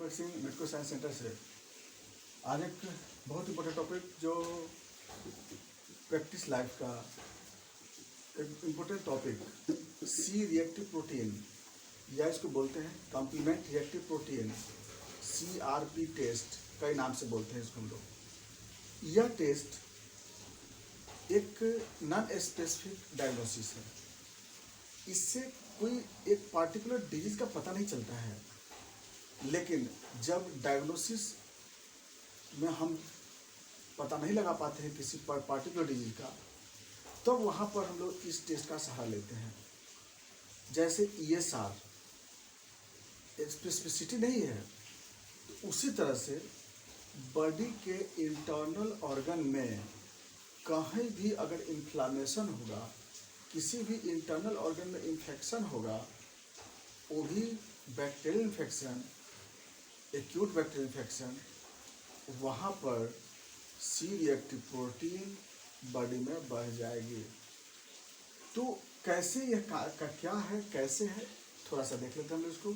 दीपक Singh medico science centre से। आज एक बहुत इम्पोर्टेंट टॉपिक जो प्रैक्टिस लाइफ का एक important topic, C reactive protein या इसको बोलते हैं complement reactive protein, CRP test कई नाम से बोलते हैं इसको हम लोग। यह टेस्ट एक नॉन स्पेसिफिक डायग्नोसिस है। इससे कोई एक पार्टिकुलर डिजीज का पता नहीं चलता है, लेकिन जब डायग्नोसिस में हम पता नहीं लगा पाते हैं किसी पार्टिकुलर डिजीज का, तो वहाँ पर हम लोग इस टेस्ट का सहारा लेते हैं। जैसे ESR स्पेसिफिसिटी नहीं है, तो उसी तरह से बॉडी के इंटरनल ऑर्गन में कहीं भी अगर इन्फ्लामेशन होगा, किसी भी इंटरनल ऑर्गन में इन्फेक्शन होगा, वो भी bacterial infection, acute bacterial infection, वहाँ पर सी रिएक्टिव प्रोटीन बॉडी में बढ़ जाएगी। तो कैसे यह का क्या है, कैसे है, थोड़ा सा देख लेते हैं हम इसको।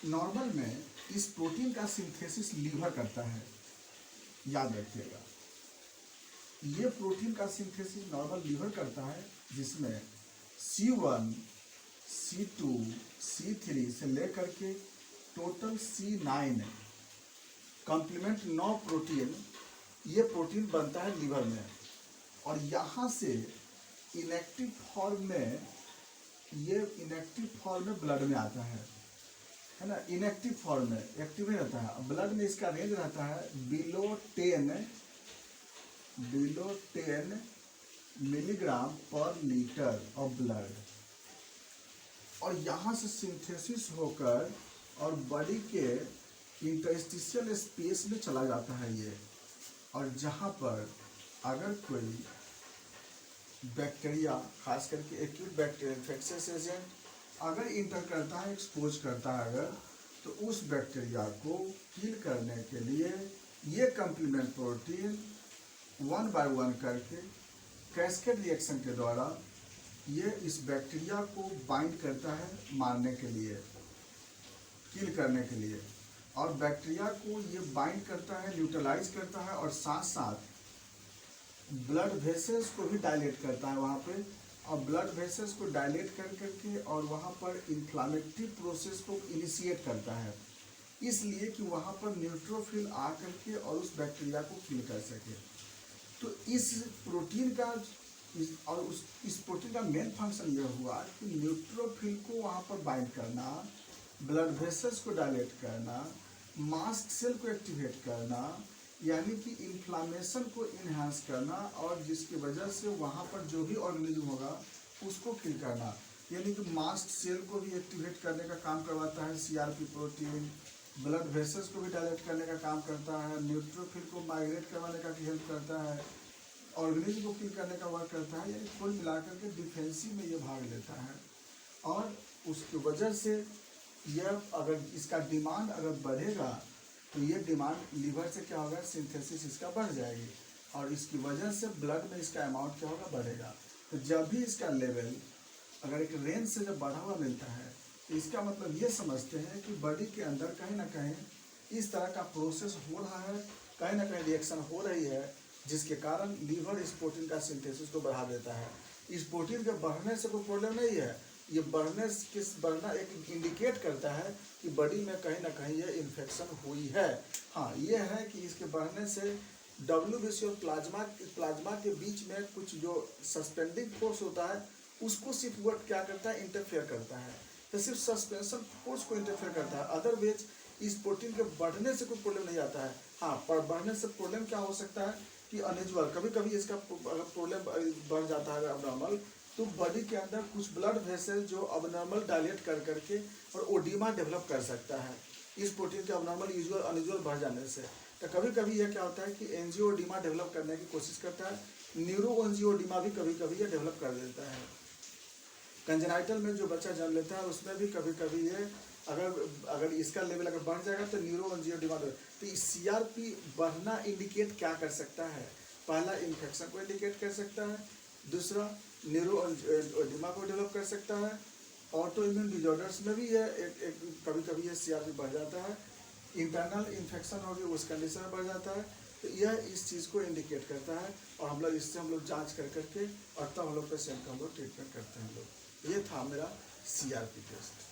नॉर्मल में इस प्रोटीन का सिंथेसिस लीवर करता है, याद रखिएगा। ये प्रोटीन का सिंथेसिस नॉर्मल लीवर करता है, जिसमें C1, C2, C3 से लेकर के टोटल C9 कॉम्प्लीमेंट 9 प्रोटीन, ये प्रोटीन बनता है लीवर में। और यहाँ से इनएक्टिव फॉर्म में, ये इनएक्टिव फॉर्म में ब्लड में आता है ना। इनएक्टिव फॉर्म में, एक्टिव नहीं रहता है। ब्लड में इसका रेंज रहता है बिलो 10 मिलीग्राम पर लीटर ऑफ ब्लड। और यहाँ से सिंथेसिस होकर और बॉडी के इंटरस्टिशियल स्पेस में चला जाता है ये। और जहाँ पर अगर कोई बैक्टीरिया, खास करके एक्यूट बैक्टीरियल इन्फेक्शियस एजेंट अगर इंटर करता है, एक्सपोज करता है अगर, तो उस बैक्टीरिया को किल करने के लिए ये कॉम्प्लीमेंट प्रोटीन 1 बाय 1 करके कैस्केड रिएक्शन के द्वारा ये इस बैक्टीरिया को बाइंड करता है, मारने के लिए, किल करने के लिए। और बैक्टीरिया को ये बाइंड करता है, न्यूट्रलाइज करता है, और साथ साथ ब्लड वेसल्स को भी डायलेट करता है वहाँ पे। और ब्लड वेसल्स को डायलेट कर करके और वहाँ पर इन्फ्लामेटरी प्रोसेस को इनिशिएट करता है, इसलिए कि वहाँ पर न्यूट्रोफिल आ करके और उस बैक्टीरिया को किल कर सके। तो इस प्रोटीन का इस प्रोटीन का मेन फंक्शन यह हुआ कि न्यूट्रोफिल को वहाँ पर बाइंड करना, ब्लड वेसल्स को डायलेट करना, मास्ट सेल को एक्टिवेट करना, यानी कि इन्फ्लामेशन को इन्हांस करना, और जिसकी वजह से वहाँ पर जो भी ऑर्गेनिज्म होगा उसको किल करना। यानी कि मास्ट सेल को भी एक्टिवेट करने का काम करवाता है CRP प्रोटीन, ब्लड वेसल्स को भी डायलेट करने का काम करता है, न्यूट्रोफिल को माइग्रेट करवाने का भी हेल्प करता है, ऑर्गेनिज्म को किल करने का वर्क करता है। यानी कुल मिलाकर के डिफेंसिव में ये भाग लेता है। और उसकी वजह से यह, अगर इसका डिमांड अगर बढ़ेगा, तो ये डिमांड लीवर से क्या होगा, सिंथेसिस इसका बढ़ जाएगी, और इसकी वजह से ब्लड में इसका अमाउंट क्या होगा, बढ़ेगा। तो जब भी इसका लेवल अगर एक रेंज से जब बढ़ा हुआ मिलता है, तो इसका मतलब ये समझते हैं कि बॉडी के अंदर कहीं ना कहीं इस तरह का प्रोसेस हो रहा है, कहीं ना कहीं रिएक्शन हो रही है, जिसके कारण लीवर इस प्रोटीन का सिंथेसिस को बढ़ा देता है। इस प्रोटीन के बढ़ने से कोई प्रॉब्लम नहीं है, ये बढ़ना एक इंडिकेट करता है कि बॉडी में कहीं ना कहीं ये इन्फेक्शन हुई है। हाँ, ये है कि इसके बढ़ने से WBC और प्लाज्मा के बीच में कुछ जो सस्पेंडिंग फोर्स होता है, उसको सिर्फ वो क्या करता है, इंटरफेयर करता है। तो सिर्फ सस्पेंशन फोर्स को इंटरफेयर करता है, अदरवाइज इस प्रोटीन के बढ़ने से कोई प्रॉब्लम नहीं आता है। हाँ, पर बढ़ने से प्रॉब्लम क्या हो सकता है कि अनयूजुअल, कभी कभी इसका अगर प्रॉब्लम बढ़ जाता है अबनॉर्मल, तो बॉडी के अंदर कुछ ब्लड वेसल जो अबनॉर्मल डायलेट कर करके और ओडीमा डेवलप कर सकता है इस प्रोटीन के अबनॉर्मल अनयूजुअल बढ़ जाने से। तो कभी कभी यह क्या होता है कि एंजियोडीमा डेवलप करने की कोशिश करता है, न्यूरो एंजियोडीमा भी कभी कभी यह डेवलप कर देता है। कंजेनाइटल में जो बच्चा जन्म लेता है उसमें भी कभी कभी ये अगर इसका लेवल अगर बढ़ जाएगा तो न्यूरो एंजियोडीमा। तो इस CRP बढ़ना इंडिकेट क्या कर सकता है, पहला इन्फेक्शन को इंडिकेट कर सकता है, दूसरा न्यूरो एडिमा को डेवलप कर सकता है। ऑटो इम्यून डिजॉर्डर्स में भी ये कभी कभी ये CRP बढ़ जाता है, इंटरनल इन्फेक्शन होगी उस कंडीशन में बढ़ जाता है। तो यह इस चीज़ को इंडिकेट करता है और हम लोग इससे हम लोग जांच कर करके और तब हम लोग पेशेंट का हम लोग ट्रीटमेंट करते हैं हम लोग। ये था मेरा CRP टेस्ट।